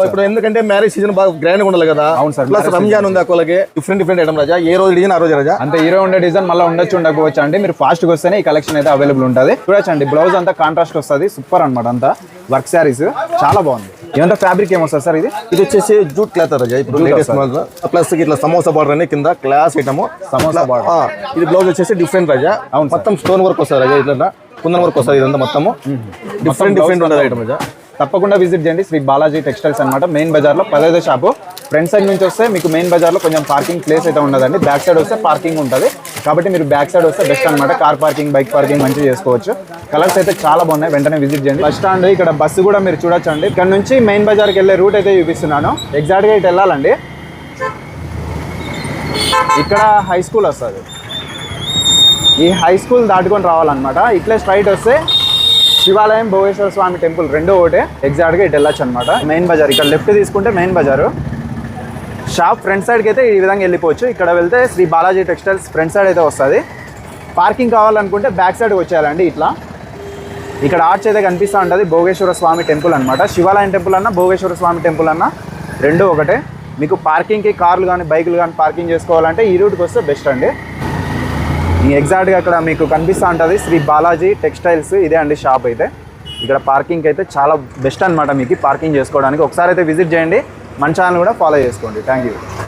ఇప్పుడు ఎందుకంటే marriage season బాగా గ్రాండ్ ఉండాలి కదా. అవును సార్. ప్లస్ రంజాన్ ఉంది అక్కలకి డిఫరెంట్ ఐటమ్ రాజా. ఏ రోజు డిజైన్ ఆ రోజు రాజా. అంతే హీరో ఉండే డిజైన్ మళ్ళీ ఉండొచ్చు ఉండకపోవచ్చు అండి. మీరు ఫాస్ట్ గా వస్తేనే ఈ కలెక్షన్ అయితే అవైలబుల్ ఉంటుంది. చూడొచ్చండి బ్లౌజ్ అంతా కాంట్రాస్ట్ వస్తుంది. సూపర్ అనమాట. అంతా వర్క్ శారీస్ చాలా బాగుంది. ఇదంతా ఫ్యాబ్రిక్ ఏమొస్తుంది సార్? ఇది వచ్చేసి జూట్ క్లాత్ రాజా. ఇప్పుడు లేటెస్ట్ మోడల్ ప్లస్ ఇట్లా సమోసా బార్డర్ అని కింద క్లాస్ ఐటమ్. సమోసా బార్డర్. ఇది బ్లౌజ్ వచ్చేసి డిఫరెంట్ రాజా. మొత్తం స్టోన్ వర్క్ వస్తుంది రాజా. ఇట్లా కుందన్ వర్క్ వస్తుంది. ఇదంతా మొత్తము డిఫరెంట్ ఉంటుంది ఐటమ్ రాజా. తప్పకుండా విజిట్ చేయండి శ్రీ బాలాజీ టెక్స్టైల్స్ అనమాట. మెయిన్ బజార్లో 15వ షాపు. ఫ్రంట్ సైడ్ నుంచి వస్తే మీకు మెయిన్ బజార్లో కొంచెం పార్కింగ్ ప్లేస్ అయితే ఉండదండి. బ్యాక్ సైడ్ వస్తే పార్కింగ్ ఉంటుంది. కాబట్టి మీరు బ్యాక్ సైడ్ వస్తే బెస్ట్ అనమాట. కార్ పార్కింగ్, బైక్ పార్కింగ్ మంచిగా చేసుకోవచ్చు. కలర్స్ అయితే చాలా బాగున్నాయి. వెంటనే విజిట్ చేయండి. బస్ స్టాండ్ ఇక్కడ బస్సు కూడా మీరు చూడొచ్చండి. ఇక్కడ నుంచి మెయిన్ బజార్కి వెళ్ళే రూట్ అయితే చూపిస్తున్నాను. ఎగ్జాక్ట్గా ఇటు వెళ్ళాలండి. ఇక్కడ హై స్కూల్ వస్తుంది. ఈ హై స్కూల్ దాటుకొని రావాలన్నమాట. ఇట్లే స్ట్రైట్ వస్తే శివాలయం, భోగేశ్వర స్వామి టెంపుల్ రెండో ఒకటే. ఎగ్జాక్ట్గా ఇటు వెళ్ళొచ్చు అనమాట. మెయిన్ బజార్ ఇక్కడ లెఫ్ట్ తీసుకుంటే మెయిన్ బజారు. షాప్ ఫ్రంట్ సైడ్కి అయితే ఈ విధంగా వెళ్ళిపోవచ్చు. ఇక్కడ వెళ్తే Shri Balaji textiles front side అయితే వస్తుంది. పార్కింగ్ కావాలనుకుంటే బ్యాక్ సైడ్కి వచ్చేయాలండి. ఇట్లా ఇక్కడ ఆర్చ్ అయితే కనిపిస్తూ ఉంటుంది. భోగేశ్వర స్వామి టెంపుల్ అనమాట. శివాలయం టెంపుల్ అన్న, భోగేశ్వర స్వామి టెంపుల్ అన్న రెండో ఒకటే. మీకు పార్కింగ్కి కార్లు కానీ బైకులు కానీ పార్కింగ్ చేసుకోవాలంటే ఈ రూట్కి వస్తే బెస్ట్ అండి. ఎగ్జాక్ట్గా అక్కడ మీకు కనిపిస్తూ ఉంటుంది శ్రీ బాలాజీ టెక్స్టైల్స్. ఇదే అండి షాప్ అయితే. ఇక్కడ పార్కింగ్ అయితే చాలా బెస్ట్ అనమాట. మీకు పార్కింగ్ చేసుకోవడానికి ఒకసారి అయితే విజిట్ చేయండి. మన ఛానల్ కూడా ఫాలో చేసుకోండి. Thank you.